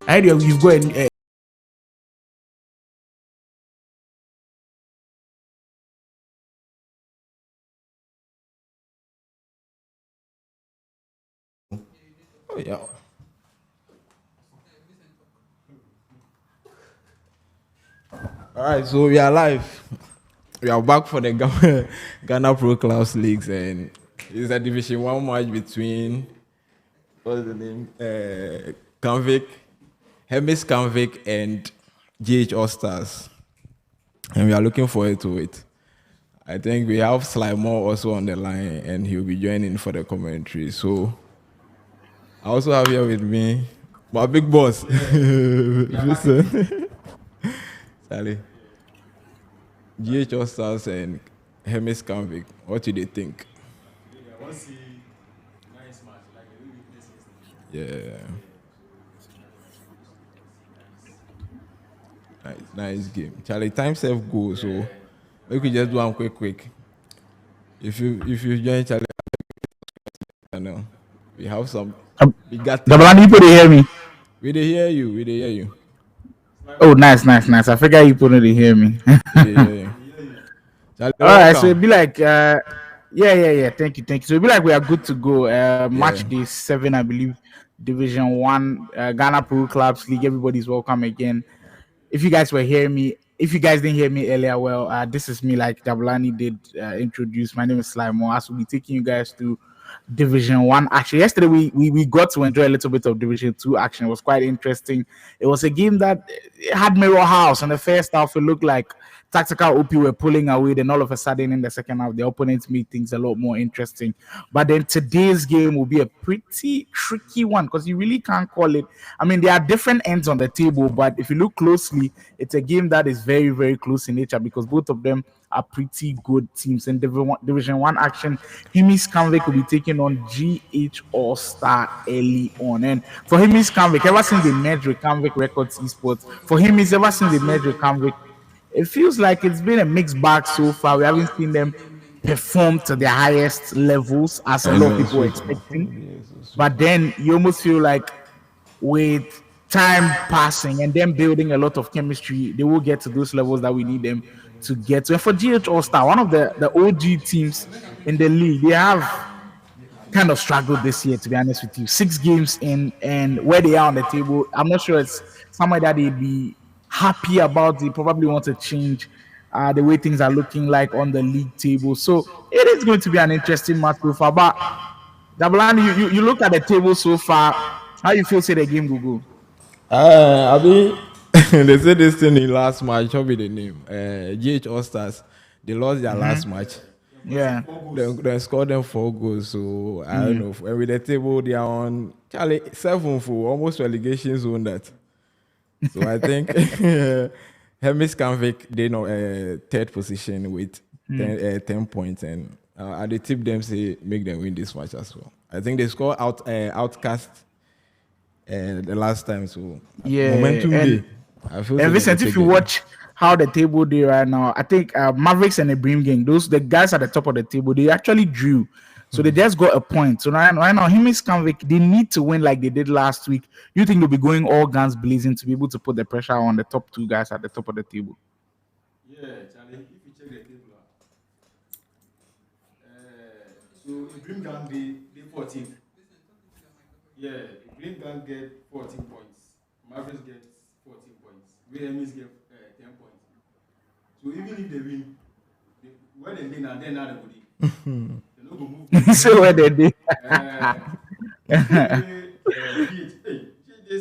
I heard you've got Oh, yeah. All right, so we are live. We are back for the Ghana Pro Clubs Leagues, and it's a Division 1 match between, what's the name? CANVIC, HIMMIES CANVIC, and GH ALLSTARS. And we are looking forward to it. I think we have Sly Moore also on the line, and he'll be joining for the commentary. So I also have here with me my big boss. Listen. Sally. GH ALLSTARS and HIMMIES CANVIC. What do they think? Yeah. Nice game. Charlie, time safe go, so we could just do one quick. If you join Charlie, I know we have some. We got the blind people. They hear me. We they hear you. We they hear you. Oh, nice. I figure you put it to hear me. We they hear you. Charlie, All right, so welcome. it'd be like, yeah. Thank you. So it'd be like we are good to go. Match day 7, I believe, Division 1, Ghana Pro Clubs League. Everybody's welcome again. If you guys didn't hear me earlier, well, this is me, like Dablani did introduce. My name is Slimo. As we'll be taking you guys through Division 1 action. Yesterday, we got to enjoy a little bit of Division 2 action. It was quite interesting. It was a game that had mirror house. On the first half, it looked like tactical OP were pulling away. Then all of a sudden, in the second half, the opponents made things a lot more interesting. But then today's game will be a pretty tricky one because you really can't call it. I mean, there are different ends on the table, but if you look closely, it's a game that is very, very close in nature because both of them are pretty good teams. In Division 1 action, HIMMIES CANVIC will be taking on GH ALLSTAR early on. And for HIMMIES CANVIC, ever since they merged with CANVIC Records Esports, for HIMMIES, ever since they merged with CANVIC, it feels like it's been a mixed bag so far. We haven't seen them perform to their highest levels as a lot of people were expecting. But then you almost feel like with time passing and them building a lot of chemistry, they will get to those levels that we need them to get to. And for GH ALLSTAR, one of the OG teams in the league, they have kind of struggled this year, to be honest with you. 6 games in, and where they are on the table, I'm not sure it's somewhere that they'd be happy about. They probably want to change the way things are looking like on the league table. So it is going to be an interesting match so far. But Dablani, you look at the table so far. How you feel say the game will go? I mean, they said this thing in last match. What be the name? GH ALLSTARS. They lost their last match. Yeah. They scored them 4 goals. So I don't know. And with the table, they are on Charlie 7 for almost relegation zone. That. So I think HIMMIES CANVIC, they know 3rd position with 10 points, and I tip them say make them win this match as well. I think they score outcast the last time, so momentum day. And Vincent, if you watch how the table did right now, I think Mavericks and the Bream Gang, the guys at the top of the table, they actually drew. So they just got a point. So right now, HIMMIES CANVIC, they need to win like they did last week. You think they'll be going all guns blazing to be able to put the pressure on the top 2 guys at the top of the table? Yeah, Charlie, if you check the table, so Dream Gang, they 14th. Yeah, Dream Gang get 14 points. Mavericks get 14 points. HIMMIES get 10 points. So even if they win, where they win and then now they go they no go move. So where they did. Hey,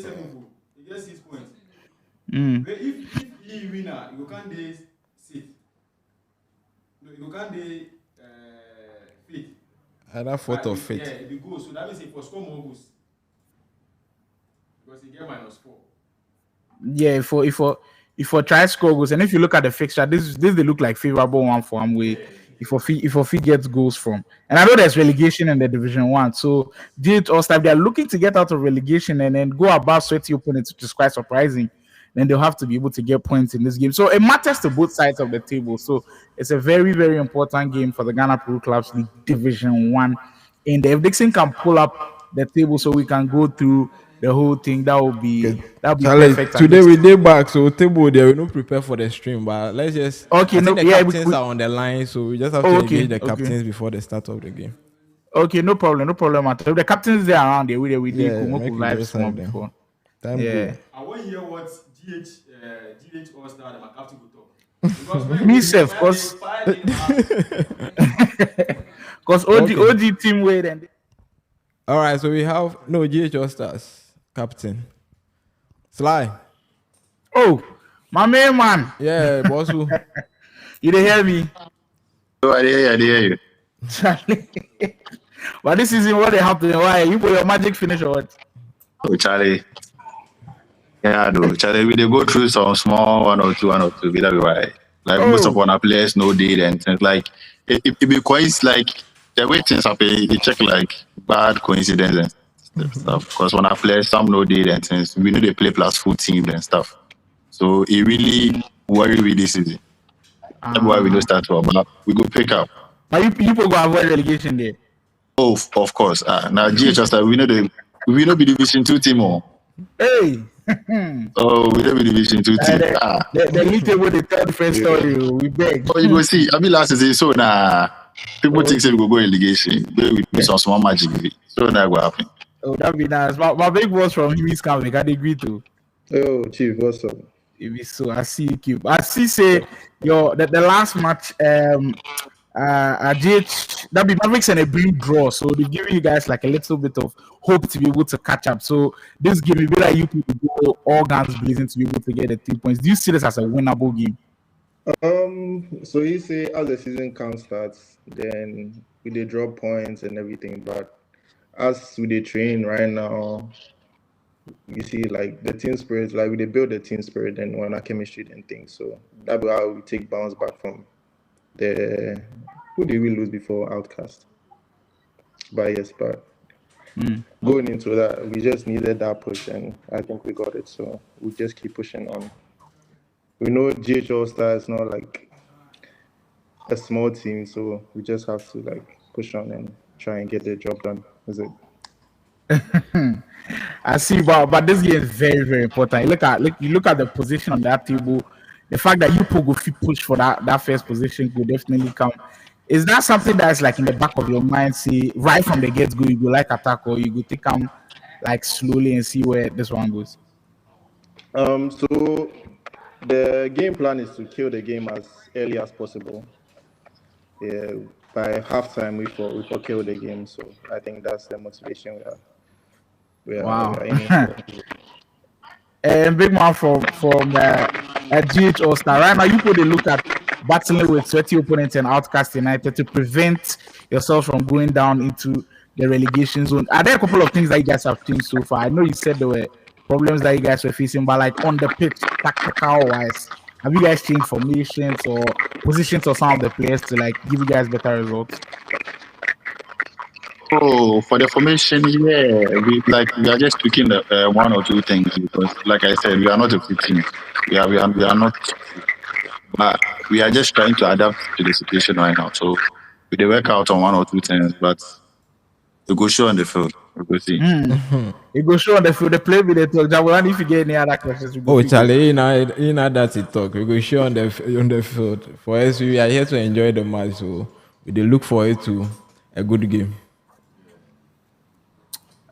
7 goal. He gets 6 points. But if he winner, you can't do 6. No, you can't do 5th. Either 4th or 5th. Yeah, if you go, so that means if for score more goals. Because he get -4. Yeah, if for try score goals, and if you look at the fixture, this they look like favorable one for Amway. If he gets goals from, and I know there's relegation in the Division 1, so GH ALLSTAR, they're looking to get out of relegation and then go about sweaty opponents, which is quite surprising. Then they'll have to be able to get points in this game. So it matters to both sides of the table. So it's a very, very important game for the Ghana Pro Clubs League Division 1. And if Dixon can pull up the table so we can go through the whole thing. Okay. That would be Charlie, perfect, I today guess. we did back, so table there we no prepare for the stream, but let's just. Okay, I think no, the yeah, captains are on the line, so we just have to oh, engage okay, the okay. captains before the start of the game. Okay, no problem, no problem at all. If the captains there around there, we did Yeah, Kumoko make we vibes just small have them. before. Time Yeah. go. I want to hear what GH All Star and my captain will talk. Because when Me they self, fire cause they fire him cause Okay. OG team way then. All right, so we have no GH Stars captain. Sly. Oh, my man, Yeah, boss. Who? you didn't hear me? Oh, I hear you. Charlie. But this season, what they happen? Why you put your magic finish or what? Oh, Charlie. Yeah, do Charlie. We they go through some small one or two. Be that right. Like most of Oh, our players no date and things like it be quite like the way things happen. You check like bad coincidence and stuff. Because when I play some no date and things, we know they play plus full team and stuff. So it really worry with this season. That's why we don't start to, but we go pick up. but you people go avoid relegation there. Oh, of course. Now GHS, we know be Division 2 team. Hey, Oh, we don't be Division 2 team. the league table they tell different story. We beg. Oh, you go see. I mean, last season, so now people think say we go relegation. We do some small magic. So that will happen. Oh, that'd be nice. My big boss from HIMMIES CANVIC, I agree to. Oh, Chief, what's up? It be so. I see you, Cube. I see. Say the last match. GH that be Mavericks and a big draw, so they're giving you guys like a little bit of hope to be able to catch up. So this game, it be like you people go all guns blazing to be able to get the 3 points. Do you see this as a winnable game? So you say as the season count starts, then we they draw points and everything, but as we they train right now, you see like the team spirit, like we they build the team spirit and when our chemistry and things. So that's how we take bounce back from the who did we lose before Outcast? But yes, but going into that, we just needed that push and I think we got it. So we just keep pushing on. We know GH All Star is not like a small team, so we just have to like push on and try and get the job done. Is it? I see, but this game is very, very important. You look at the position on that table. The fact that you go push for that first position could definitely come. Is that something that's like in the back of your mind? See, right from the get go, you go like attack or you go take them like slowly and see where this one goes. So the game plan is to kill the game as early as possible. Yeah, by halftime we for kill the game. So I think that's the motivation we are aiming for. And big man from GH All Star. Right now, you put a look at battling with sweaty opponents and Outcast United to prevent yourself from going down into the relegation zone. Are there a couple of things that you guys have changed so far? I know you said there were problems that you guys were facing, but like on the pitch, tactical wise, have you guys changed formations or positions of some of the players to like give you guys better results? Oh, for the formation, yeah, we are just tweaking the one or two things because, like I said, we are not a full team. We are not, but we are just trying to adapt to the situation right now. So we work out on one or two things, but we go show on the field. We go see. You go show on the field, the play with the talk. Jawan, if you get any other questions, we go. Oh, Charlie, you know that's it. Talk. We go show on the field. For us, we are here to enjoy the match, so we look forward to a good game.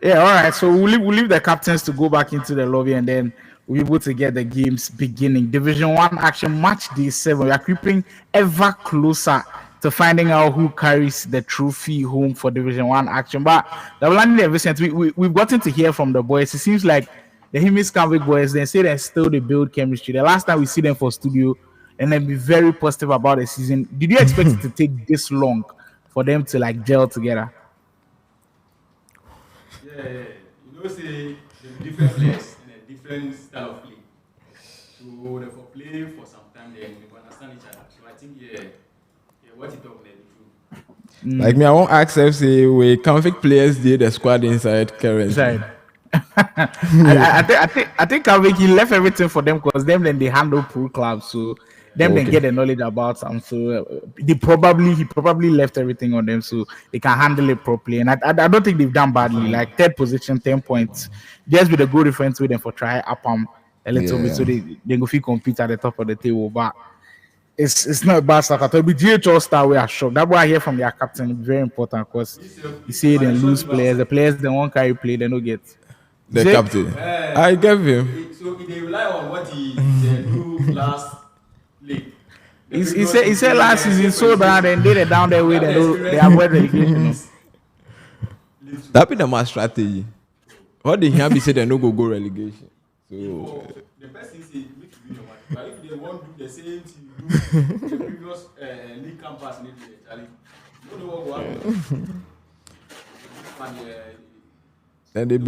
Yeah, all right. So we'll leave the captains to go back into the lobby and then we'll be able to get the games beginning. Division 1 action match day 7. We are creeping ever closer to finding out who carries the trophy home for Division 1 action. But the landing ever since we've gotten to hear from the boys. It seems like the HIMMIES CANVIC boys, they say they still they build chemistry. The last time we see them for studio and then be very positive about the season. Did you expect it to take this long for them to like gel together? Yeah. You know, say the different players and a different style of play. So they for play for some time, then we understand each other. So I think what you talk there is true. Like me, I won't ask FC where CANVIC players did the squad inside currently. I think CANVIC he left everything for them because them then they handle pro clubs. So them then Okay. get the knowledge about them. So he probably left everything on them so they can handle it properly. And I don't think they've done badly. Like third position, 10 points, just with a good difference with them for try up a little bit Yeah. so they go feel compete at the top of the table. But it's not a bad stuff at all. But GHL star we are shocked. That's what I hear from their captain. It's very important because you see them lose players. The players they won't carry play, they don't get. The Say- captain. I gave him. So they rely on what he do last league. He said last season so bad and they down their way they avoid relegation. That be the my strategy. What did he be say they no go relegation? So The best thing is you need to do your work. But if they want to do the same thing you do the previous league campus in Italy, Charlie, you don't know what will happen. then they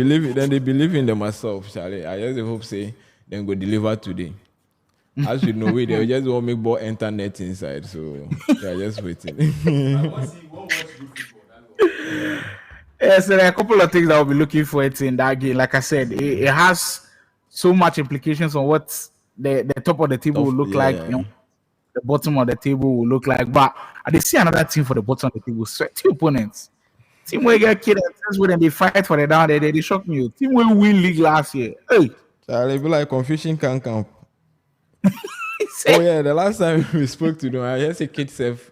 believe in themselves, Charlie. I just hope say then go deliver today. As you know, they just want make ball enter net inside, so they are just waiting. I want to see one watch good football. That's all. Yeah, so there are a couple of things that I'll be looking for it in that game. Like I said, it has so much implications on what the top of the table will look like, you know, the bottom of the table will look like. But I did see another team for the bottom of the table, sweaty opponents. Team where you get killed and they fight for the down there, they shock me. Team where win league last year. Hey, Charlie, be like confusion can come. Oh yeah, the last time we spoke to them, I just say Kid Sef,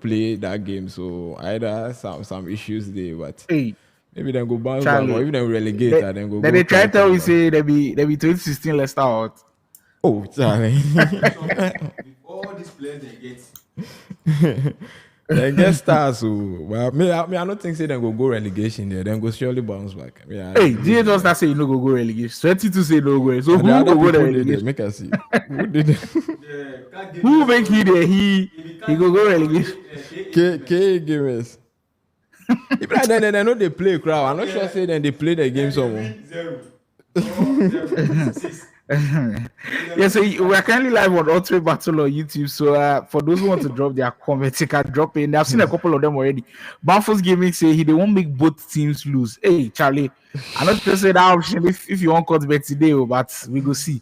play that game, so I had some issues there, but hey. maybe then go bounce back, Charlie, or even then relegate, and then go. Then they try to tell you say they be 2016 Leicester out. Oh, Charlie. With all these players they get. They get stars, so well, I don't think say they go relegation there. Then go surely bounce back. Hey, GA just that say you no go relegation. 22 say no go. So And who the other go people the did it. relegation? Make us see. Who did it? Who make he there? He go relegation. K gamers. Even like then they know they play crowd. I'm not sure say then they play the game somewhere. 0. 6. Yeah, so we are currently live on Ultimate Battle on YouTube. So for those who want to drop their comments, they can drop in. I've seen a couple of them already. Banfos Gaming say they won't make both teams lose. Hey, Charlie, I'm not just say that option if you want cut bet today, but we go see.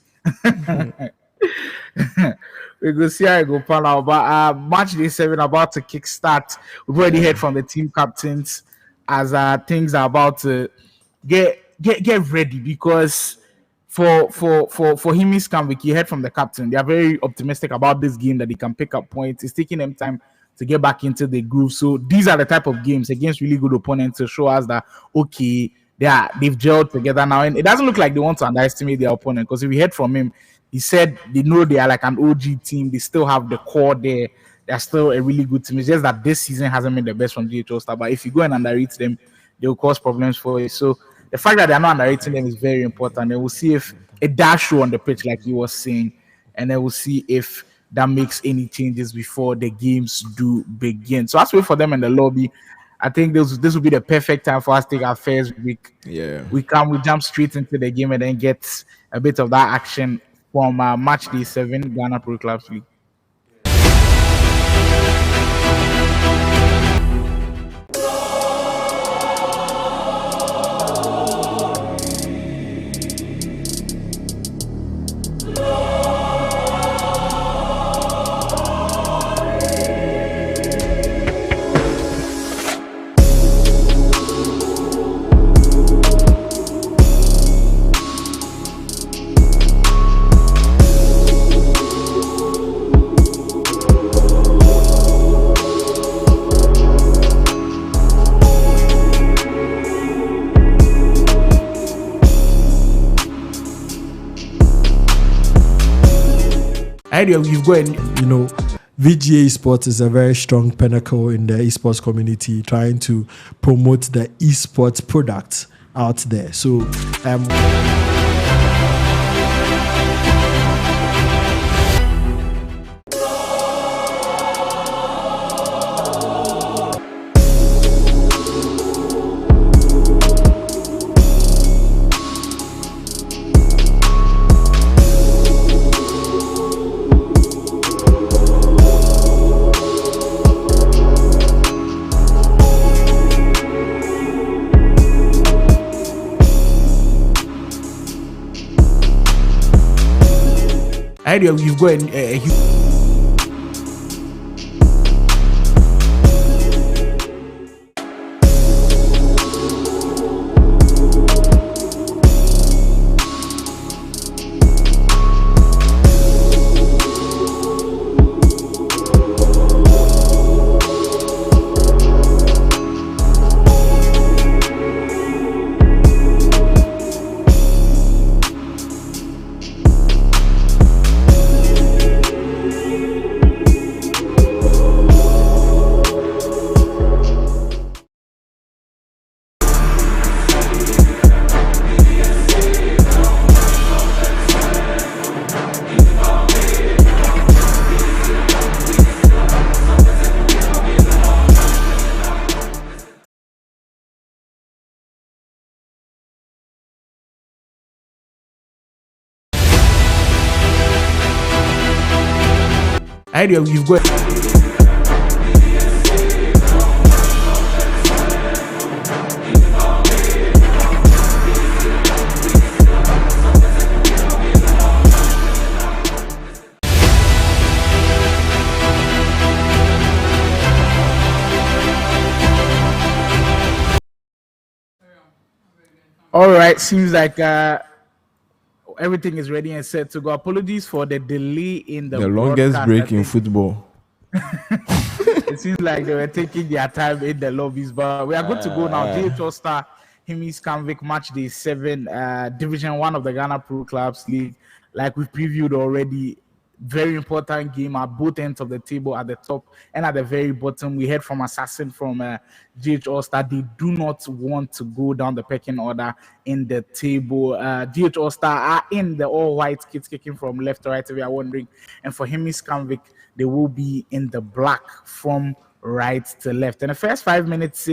We go see how it go pan out. But match day 7 about to kickstart. We've already heard from the team captains as things are about to get ready because for HIMMIES CANVIC, you heard from the captain. They are very optimistic about this game that they can pick up points. It's taking them time to get back into the groove. So these are the type of games against really good opponents to show us that okay, they've gelled together now. And it doesn't look like they want to underestimate their opponent because if we heard from him, he said they know they are like an OG team. They still have the core there. They're still a really good team. It's just that this season hasn't been the best from GHL Star. But if you go and underrate them, they will cause problems for you. So the fact that they're not underrating them is very important. And we'll see if it does show on the pitch, like you were saying, and then we'll see if that makes any changes before the games do begin. So let's wait for them in the lobby. I think this will be the perfect time for us to take our first week. Yeah. We jump straight into the game and then get a bit of that action from match day 7 Ghana Pro Clubs League. You've got VGA Esports is a very strong pinnacle in the esports community, trying to promote the esports products out there. So you've got a huge Ahead you've got. All right, seems like everything is ready and set to go. Apologies for the delay in the longest broadcast. break in football. It seems like they were taking their time in the lobbies, but we are good to go now. GHL Star HIMMIES CANVIC match day 7, Division 1 of the Ghana Pro Clubs League. Like we previewed already, very important game at both ends of the table, at the top and at the very bottom. We heard from Assassin from GHL Star. They do not want to go down the pecking order in the table. GHL Star are in the all-white kits, kicking from left to right, if you are wondering. And for HIMMIES CANVIC, they will be in the black from right to left. In the first 5 minutes,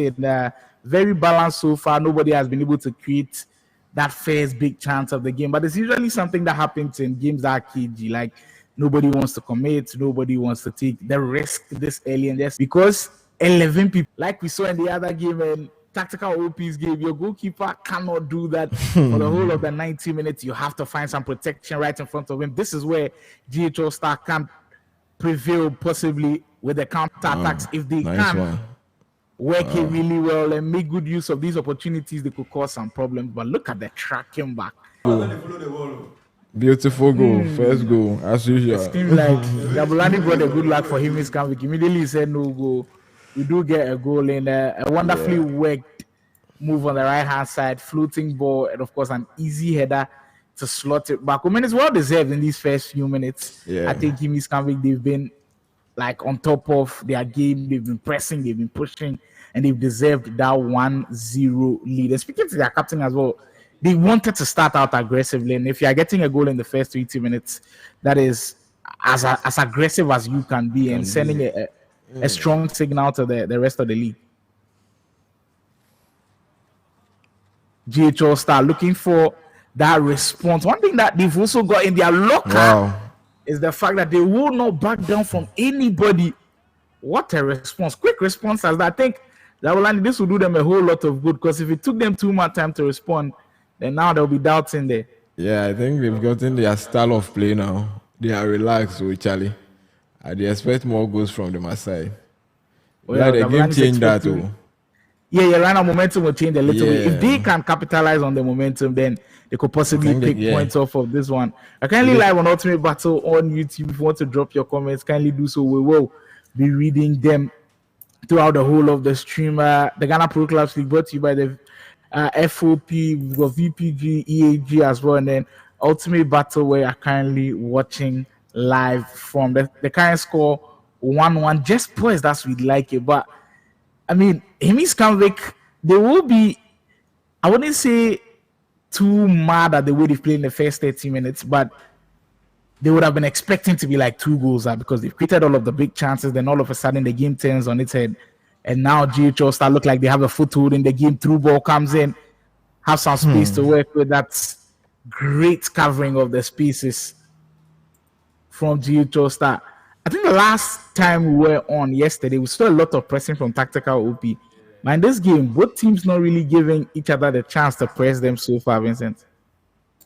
very balanced so far. Nobody has been able to create that first big chance of the game. But it's usually something that happens in games that are cagey. Like, nobody wants to commit, nobody wants to take the risk this early, and just because 11 people, like we saw in the other game and tactical OP's game, your goalkeeper cannot do that for the whole of the 90 minutes. You have to find some protection right in front of him. This is where GHL Star can prevail, possibly with the counter attacks. If they can work it really well and make good use of these opportunities, they could cause some problems. But look at the tracking back. Beautiful goal, first goal, as usual. It seems like Jabulani brought a good luck for HIMMIES CANVIC. Immediately he said no goal. We do get a goal in a wonderfully worked move on the right hand side, floating ball, and of course an easy header to slot it back. I mean, it's well deserved in these first few minutes. I think HIMMIES CANVIC, they've been like on top of their game. They've been pressing, they've been pushing, and they've deserved that 1-0 lead. And speaking to their captain as well, they wanted to start out aggressively, and if you are getting a goal in the first 20 minutes, that is as aggressive as you can be, and sending a strong signal to the rest of the league. GHL Star looking for that response. One thing that they've also got in their locker is the fact that they will not back down from anybody. What a response! Quick response as that. I think that this will do them a whole lot of good, because if it took them too much time to respond, then now there'll be doubts in there. Yeah, I think they've gotten their style of play now. They are relaxed with Charlie. They expect more goals from them aside. The game changed that too. Yeah, right now momentum will change a little bit. If they can capitalize on the momentum, then they could possibly pick points off of this one. I kindly live on Ultimate Battle on YouTube. If you want to drop your comments, kindly do so. We will be reading them throughout the whole of the stream. The Ghana Pro Clubs League brought to you by the FOP, we've got VPG, EAG as well, and then Ultimate Battle, where you're currently watching live from. The current score 1-1, just poised as we'd like it. But I mean, HIMMIES CANVIC, they will be, I wouldn't say too mad at the way they played in the first 30 minutes, but they would have been expecting to be like 2 goals out, because they've created all of the big chances. Then all of a sudden the game turns on its head. And now GHL Star look like they have a foothold in the game. Through ball comes in, have some space to work with. That's great covering of the spaces from GHL Star. I think the last time we were on yesterday, we saw a lot of pressing from tactical OP. But in this game, both teams not really giving each other the chance to press them so far, Vincent.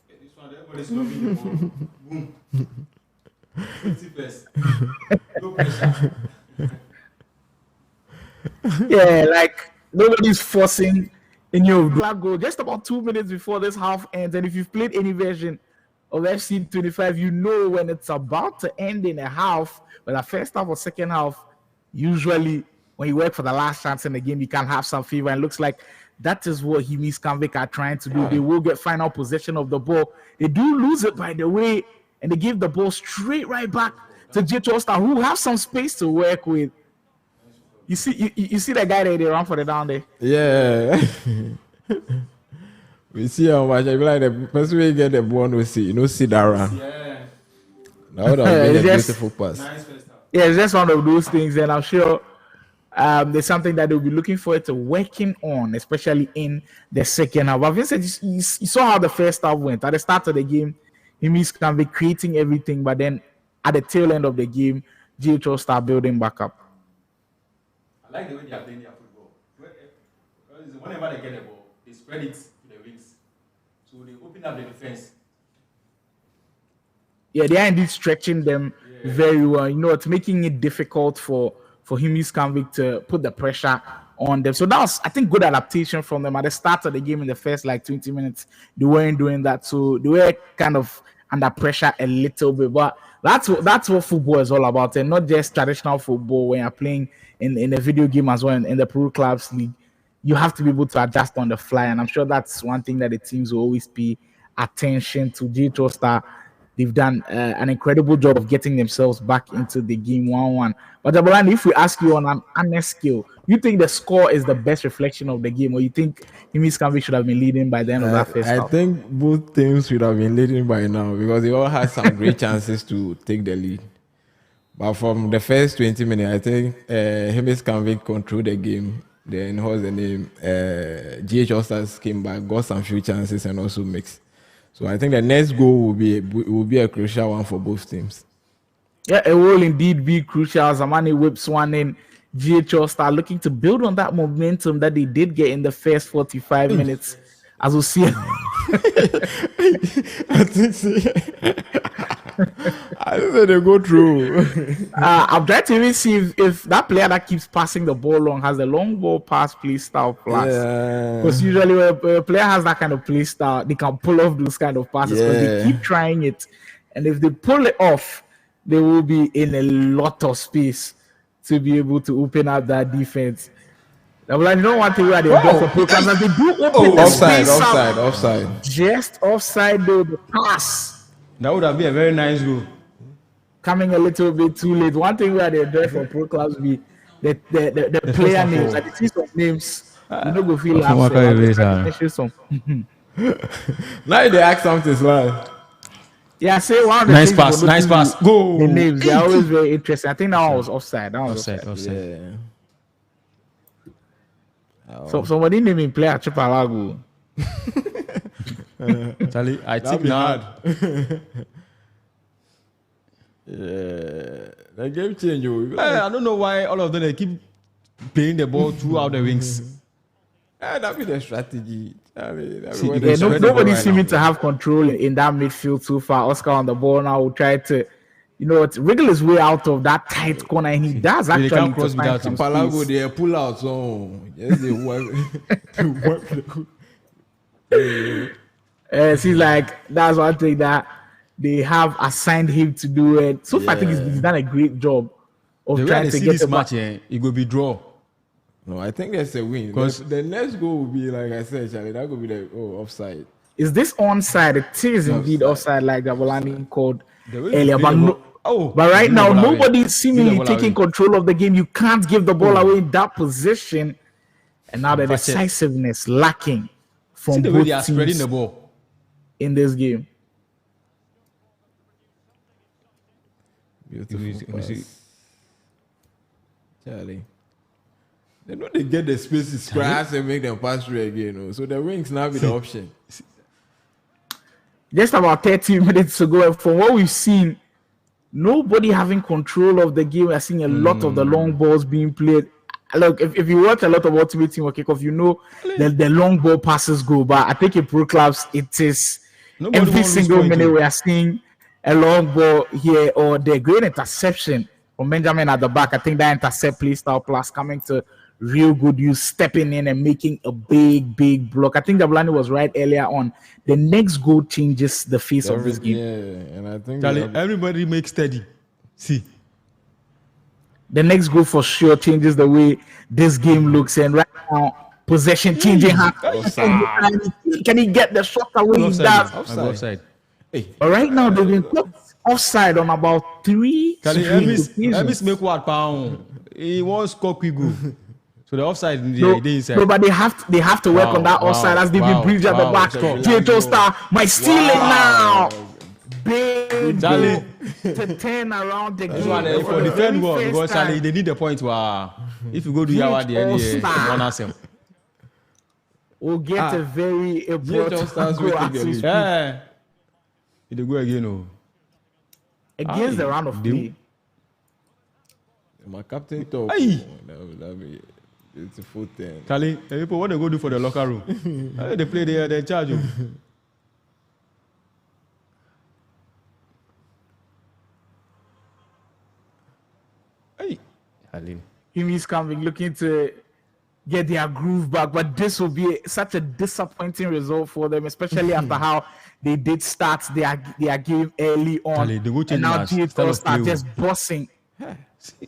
This one, everybody's loving the ball. Boom. 50%. No pressure. Yeah, like nobody's forcing any of that goal. Just about 2 minutes before this half ends, and if you've played any version of FC25, you know when it's about to end in a half, but the first half or second half, usually when you work for the last chance in the game, you can have some fever. And it looks like that is what HIMMIES CANVIC are trying to do. They will get final possession of the ball. They do lose it, by the way, and they give the ball straight right back to GHL Star, who have some space to work with. You see the guy that they run for the down there? Yeah. We see how much. I feel like the person will get the ball, no see that run. Yeah. That would have been a beautiful pass. Nice first half. Yeah, it's just one of those things, and I'm sure there's something that they'll be looking forward to working on, especially in the second half. But Vincent, you saw how the first half went. At the start of the game, HIMMIES CANVIC creating everything, but then at the tail end of the game, GHO start building back up? I like the way they are playing their football. Because whenever they get the ball, they spread it to the wings. So they open up the defense. Yeah, they are indeed stretching them very well. You know, it's making it difficult for HIMMIES CANVIC to put the pressure on them. So that was, I think, good adaptation from them. At the start of the game in the first like 20 minutes, they weren't doing that. So they were kind of under pressure a little bit. But that's what football is all about. And not just traditional football when you're playing in a video game as well in the Pro Clubs League. You have to be able to adjust on the fly. And I'm sure that's one thing that the teams will always pay attention to. GHO Star, they've done an incredible job of getting themselves back into the game 1-1. But Jabalani, if we ask you on an honest scale, you think the score is the best reflection of the game, or you think HIMMIES CANVIC should have been leading by the end of that first half? I think both teams should have been leading by now because they all had some great chances to take the lead. But from the first 20 minutes, I think HIMMIES CANVIC controlled the game. Then what's the name? ALLSTARS came back, got some few chances, and also mixed. So I think the next goal will be a crucial one for both teams. Yeah, it will indeed be crucial. Zamani whips one in. GHO start looking to build on that momentum that they did get in the first 45 minutes. As we'll see. I think so. I think they go through. I'm trying to even see if that player that keeps passing the ball long has a long ball pass play style plus. Because usually when a player has that kind of play style, they can pull off those kind of passes because they keep trying it. And if they pull it off, they will be in a lot of space to be able to open up that defense. Well, I know one thing where they do for programs and they do open the space up. Offside. Just offside though, the pass. That would have been a very nice goal. Coming a little bit too late. One thing where they do for pro clubs be the player names, like the teams of names. You know, go feel like now they ask something as well. Yeah, say one of the nice pass, go. The names, they're always very interesting. I think that one was offside. Offside. Yeah. So somebody naming player Chipalago. Charlie, I think now. The game change. I don't know why all of them they keep playing the ball throughout the wings. That be the strategy. Nobody seeming to have control in that midfield too far. Oscar on the ball now will try to, wriggle his way out of that tight corner, and he does actually. They can't cross without him. Palago, they pull out, so yes, they work. Seems like that's one thing that they have assigned him to do. And so far, I think he's done a great job of trying to get this match. It will be draw. No, I think that's a win. Because the next goal will be, like I said, Charlie, that could be the offside. Is this onside? It is indeed offside, like Gavolani called earlier. But right now, nobody's seemingly taking control of the game. You can't give the ball away in that position. And now the decisiveness lacking from both teams spreading the ball in this game. Beautiful pass. Charlie. They know they get the space to scratch and make them pass through again. So the wings now be the option. Just about 30 minutes ago, and from what we've seen, nobody having control of the game. We're seeing a lot of the long balls being played. Look, if you watch a lot of Ultimate Team or Kickoff, you know that the long ball passes go. But I think in pro clubs, it is every single minute we are seeing a long ball here or the great interception from Benjamin at the back. I think that intercept play style plus coming to real good use, stepping in and making a big block. I think Jabalani was right earlier on. The next goal changes the face of this game. Yeah, and I think everybody make steady. See. The next goal for sure changes the way this game looks. And right now, possession changing hands. Can he get the shot away? Offside. Hey. But right now, they've been put offside on about 3 Elvis make what pound? He wants score quick goal. So the offside inside. No, but they have to work on that offside as they've been bridged at the back. GHO Star might steal it now. Big Charlie to turn around the game. For defend well because Charlie they need the point. Wow. If you go to Yawa the we'll get a very important goal. Yeah. It go again. Against the round of play. My captain talk. Aye. That be beautiful thing. Charlie, people, what they go do for the locker room? They play there, they charge you. Hey, Charlie. Himmies coming, looking to get their groove back, but this will be such a disappointing result for them, especially after how they did start their game early on. Charlie, they go change and now match, GPL style of start play. just bossing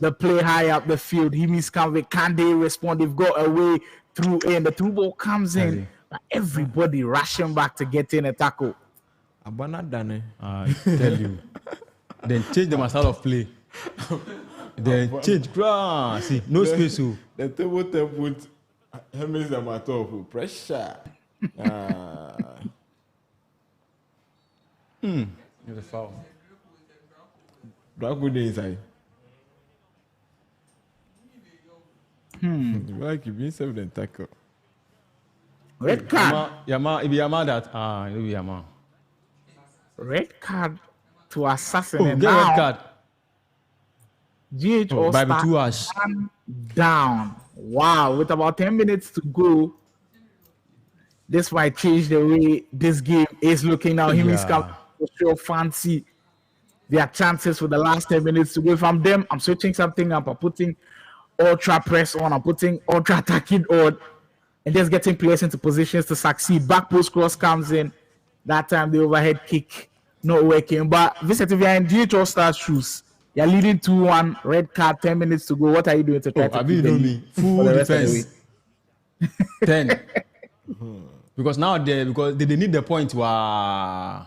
the play high up the field. Himmies coming, can they respond? They've got a way through in. The through ball comes in, Charlie. but everybody rushing back to get in a tackle. Abana done. I tell you. Then change the style of play. Then change. See, no space. Oh. The table put Hermes them at top. Pressure. It's a foul. Black good inside. Like you been served and tackle. Red card. Yama, if Yama that, it will be Yama. Red card to Assassin. Oh, and get now red card. GH Oh, Bible All-Star 2 Ash. down. Wow, with about 10 minutes to go, this might change the way this game is looking now. Him is coming to show fancy their chances for the last 10 minutes to go. If I'm them, I'm switching something up. I'm putting ultra press on. I'm putting ultra attacking on and just getting players into positions to succeed. Back post cross comes in. That time the overhead kick not working. But Vincent, if you're in GH All-Stars shoes, you're leading 2-1, red card, 10 minutes to go. What are you doing to try to I mean, keep the you know lead me. for Full the rest of the defense. way? 10. Because now they need the point where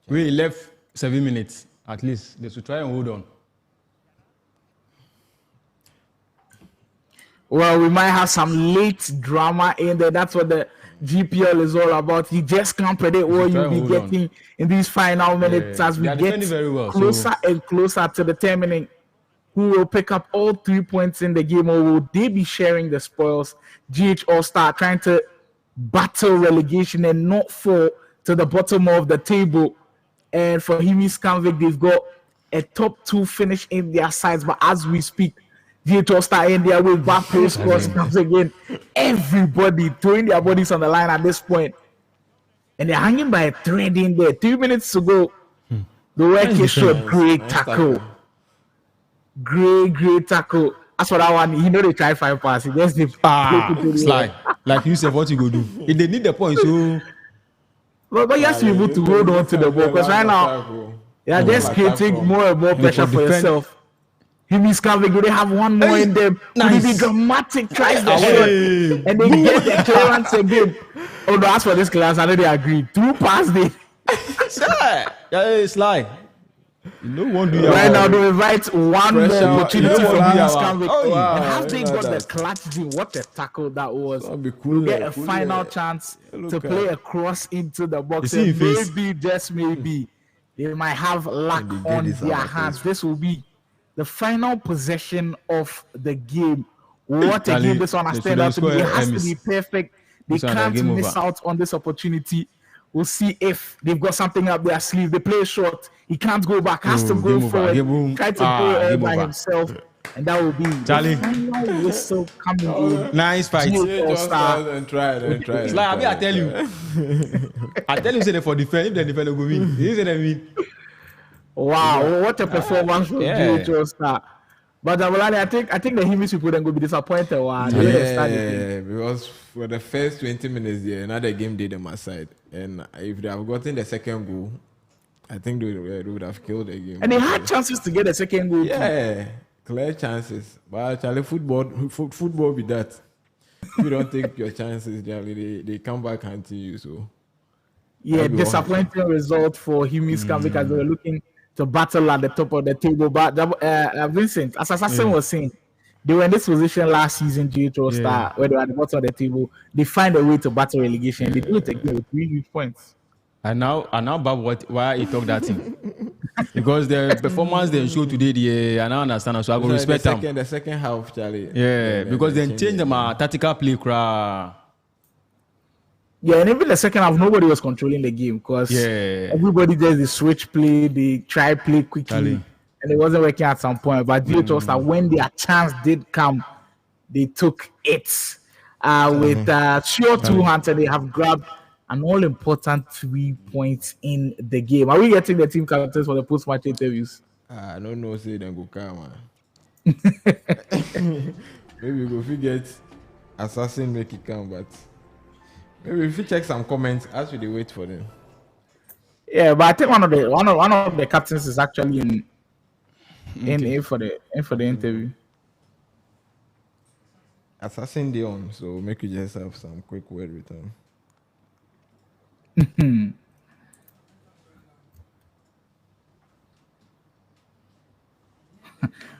we left 7 minutes at least. They should try and hold on. Well, we might have some late drama in there. That's what the GPL is all about. You just can't predict what try you'll and be hold on. getting in these final minutes as we They are get defending very well, closer so- and closer to determining who will pick up all 3 points in the game, or will they be sharing the spoils? GH All-Star trying to battle relegation and not fall to the bottom of the table. And for HIMMIES CANVIC, they've got a top 2 finish in their sides, but as we speak, GH All-Star in their way, back post cross comes again. Everybody throwing their bodies on the line at this point. And they're hanging by a thread in there. 2 minutes to go. The work is short. Great tackle. Great tackle. As for that one, you know they try 5 passes. Just the Slide. Like you said, what you go do? If they need the point, so but you have to be able to hold on to the ball because right now you're just creating more and more pressure for defend. yourself. HIMMIES CANVIC, do they have one more in them? Could it be dramatic? Tries the shot and they get the clearance again. Oh no, as for this class, I know they agree. 2 passes they yeah, slide. You know one do right now they invite one Pressure, more opportunity you know for what, HIMMIES wow. CANVIC. Oh, wow. And have they Look got at the that. clutch team? What a tackle that was. That'll be We'll cool. get a final chance Look to at play that. a cross into the box. You see And him face? maybe, just maybe, they might have luck And they did on this their on my hands. This will be the final possession of the game. What a Charlie, game this one has they turned out to be. should It have has to scored be perfect. They This one, can't game miss over. out on this opportunity. We'll see if they've got something up their sleeve. They play short. He can't go back. Has to Oh, go game over, forward. game over. Try to go Game by over. himself. And that will be Charlie. the final whistle coming in. nice fight. GH All-Star. And try it. Slide, I tell you. I tell you, say they for defend. If they defend, they go win. You say they win. Wow, what a performance from Yeah. GH All-Star. But Abolade, I think the HIMMIES people then go be disappointed. Wow, the way they started the game. Yeah, because for the first 20 minutes there, another game did them aside. And if they have gotten the second goal, I think they would have killed the game. And they had chances to get a second goal. too. Yeah, clear chances. But actually, football be that. If you don't take your chances, they come back hunting you. So Yeah, That'd be disappointing result for HIMMIES CANVIC as they were looking to battle at the top of the table. But Vincent, as Assassin was saying, they were in this position last season, GH All-Star, where they were at the bottom of the table. They find a way to battle relegation. They do it again with 3 huge points. I now Bob why he talk that thing. Because the performance they show today, I now understand. So I go respect them. the second half, Charlie. Yeah, because then change them a tactical play cry. Yeah, and even the second half, nobody was controlling the game because Yeah. everybody just they switch play, they try play quickly. Charlie. and it wasn't working at some point. But it was that when their chance did come, they took it with sure two hands, and they have grabbed an all important 3 points in the game. Are we getting the team captains for the post match interviews? I don't know, say then go come, man. Maybe we go forget assassin make it come, but maybe if you check some comments as we wait for them. Yeah, but I think one of the captains is actually in for the interview. Assassin day on, so make you just have some quick word with them.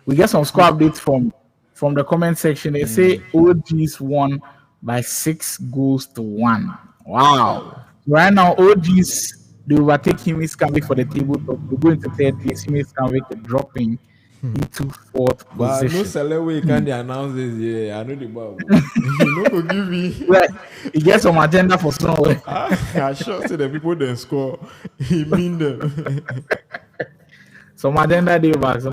We get some score updates from the comment section. They say OGs won by 6 goals to 1. Wow. Right now, OGs, they overtake HIMMIES CANVIC for the tabletop. They go into third place. HIMMIES CANVIC dropping into fourth But position. no select way can they announce this? Yeah, I know the ball. You know, go give me. Right. He gets some agenda for somewhere. I sure say the people then score. He mean them. Some agenda day back. So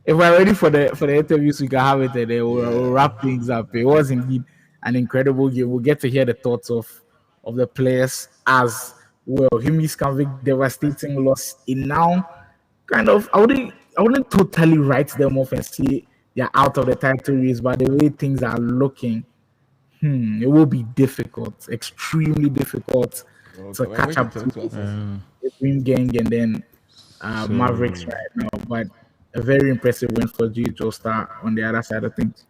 if we're ready for the interviews, we can have it and then we'll wrap things up. It was indeed an incredible game. We'll get to hear the thoughts of the players as well. HIMMIES CANVIC devastating loss in now. Kind of, I wouldn't totally write them off and say they're out of the title race, but the way things are looking, it will be difficult, extremely difficult to catch up to the Dream Gang and then Mavericks right now. But a very impressive win for GHO Star on the other side of things.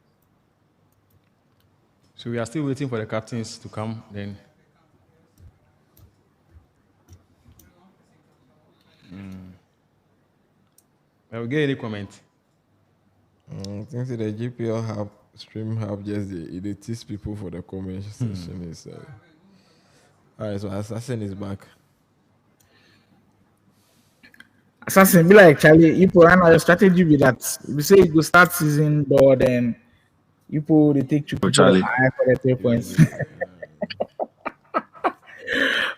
So we are still waiting for the captains to come then. Will we get any comment? I think the GPL hub, stream hub, just they tease people for the comment session. Is all right, so Assassin is back. Assassin, be like Charlie, you put right now your strategy be that we say you go start season door, then you put they take you to Charlie for the 3 points.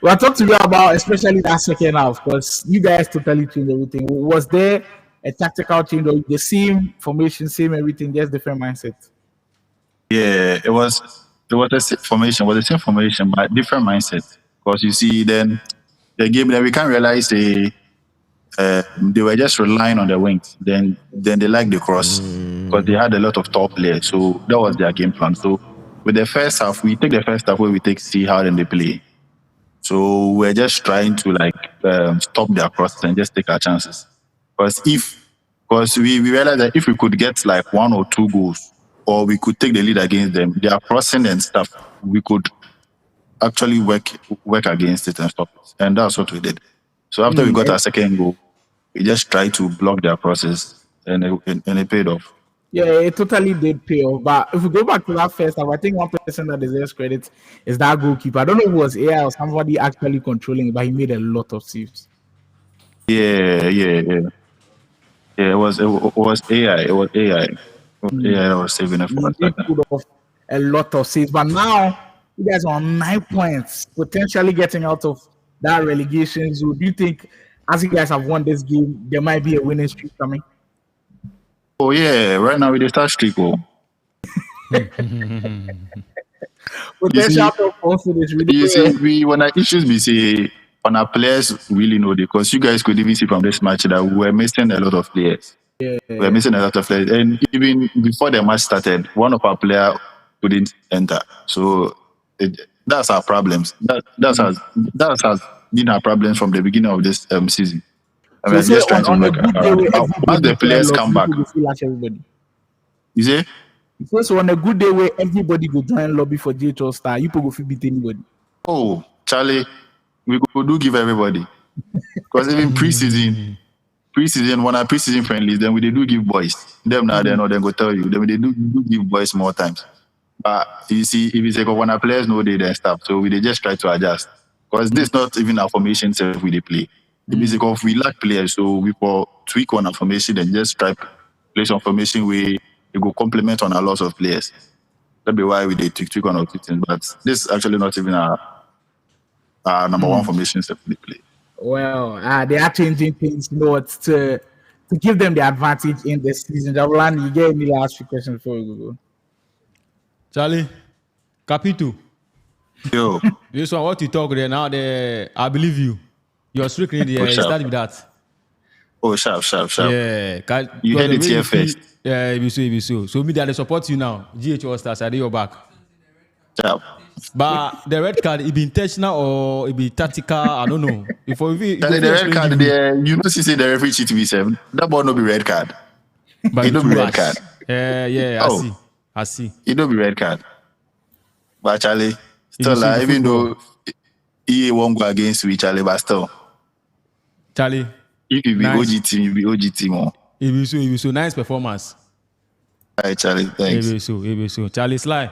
We'll talk to you about especially that second half because you guys totally changed everything. Was there a tactical change or the same formation, same everything, just different mindset? Yeah, it was the same formation, but different mindset. Because you see, then the game, then we can't realize they were just relying on the wings. Then they liked the cross because they had a lot of top players. So that was their game plan. So with the first half, we take the first half where we see how then they play. So we're just trying to stop their crosses and just take our chances. Because we realized that if we could get like 1 or 2 goals, or we could take the lead against them, they are crossing and stuff, we could actually work against it and stop it. And that's what we did. So after we got our second goal, we just tried to block their crosses and it paid off. Yeah, it totally did pay off. But if we go back to that first half, I think one person that deserves credit is that goalkeeper. I don't know if it was AI or somebody actually controlling it, but he made a lot of saves. Yeah. It was AI. It was AI. AI that was saving it for us. He put off a lot of saves. But now you guys are on 9 points, potentially getting out of that relegation zone. Do you think, as you guys have won this game, there might be a winning streak coming? Oh yeah, right now we just start streak. Potential top confidence. You see, we when our issues we say on our players really know because you guys could even see from this match that we were missing a lot of players. Yeah. We were missing a lot of players, and even before the match started, one of our players couldn't enter. So that's our problems. That's has been our problems from the beginning of this season. I mean, so just trying to work around. Once the players come back, you see? So on a good day where everybody go join lobby for GHO Star, you people go fit beat anybody. Oh, Charlie, we go do give everybody. Because even preseason when our preseason friendlies, then we do give boys. Them now they know they go tell you. Then we do give boys more times. But you see, if you say when our players know they stuff, so we just try to adjust. Because this is not even our formation self we play. If we lack players, so we will tweak on our formation and just try to play some formation where it go complement on a lot of players. That'd be why we did tweak on our things. But this is actually not even our number one formation set we play. Well, they are changing things, to give them the advantage in the season. Javelin, you gave me last few questions before we go. Charlie, Capito. Yo, This one, what you talk there now, I believe you. Your streak in oh there, sharp, start with that. oh sharp, sharp, sharp. Yeah, You because heard the it way here you feel, first. yeah, it be so. So me that they support you now. GH All-Stars, I did your back. Sharp. But the red card, it be intentional or it be tactical, I don't know. If Charlie, you the red explain, card give me. there, you know, see, say the referee cheat me, seven. That ball no be red card. But It be no be too red card. rash. Yeah, Oh, I see. it no be red card. But Charlie, It still be so like, the even football. though he won't go against we, Charlie, but still, Charlie, if you be nice. OG team, you be OG team. Oh. It be so nice performance. All right, Charlie, It thanks. be so. Charlie Sly.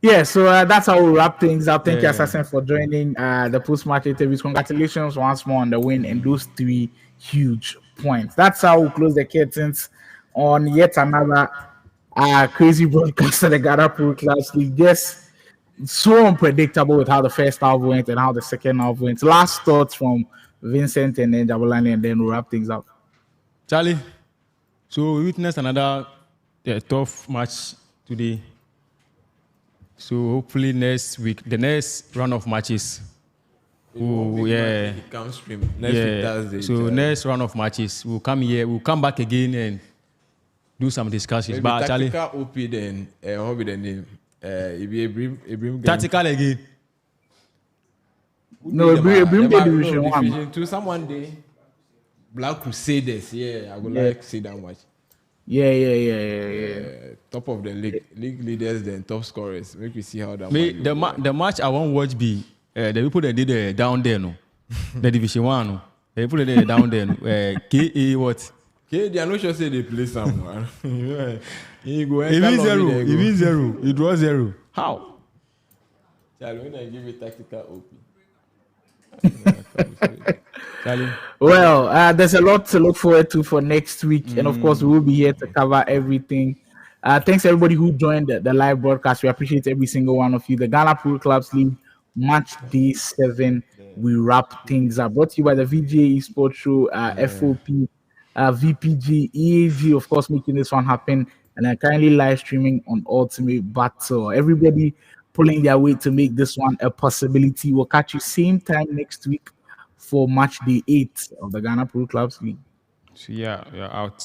Yeah, so that's how we wrap things up. Thank you, Yeah. Assassin, for joining the post-match interviews. Congratulations once more on the win and those 3 huge points. That's how we close the curtains on yet another crazy broadcast of the Ghana Pro Clubs League. Yes, so unpredictable with how the first half went and how the second half went. Last thoughts from Vincent and then Jabulani, and then we'll wrap things up. Charlie, so we witnessed another tough match today. So hopefully next week, the next round of matches. Oh yeah, It comes stream next week yeah. Thursday. So next round of matches, we'll come here, we'll come back again and do some discussions. maybe But Charlie, tactical OP then. What be the name? It be a brim. tactical again. No, Ebrim Day Division 1. Division 2. Someone day. Black Crusaders. Yeah, I would like to see that much. Yeah. Top of the league leaders, then top scorers. Make we see how that. Me, match will go. the match I want watch be the people that did down there no, the Division 1 no, the people that did down there no, KA what? Okay, they are not sure say they play someone. You go It enter means lobby, zero. they It go. means zero. It draw zero. How? Charlie, when I give you tactical OP. Charlie. Well, there's a lot to look forward to for next week, and of course, we will be here to cover everything. Thanks everybody who joined the live broadcast. We appreciate every single one of you. The Ghana Pro Clubs League Match Day 7. We wrap things up. Brought to you by the VGA Esports Show, FOP, VPG, EAG, of course, making this one happen, and then currently live streaming on Ultimate Battle. Everybody pulling their weight to make this one a possibility. We'll catch you same time next week for Match Day 8 of the Ghana Pro Clubs League. So yeah, you're out.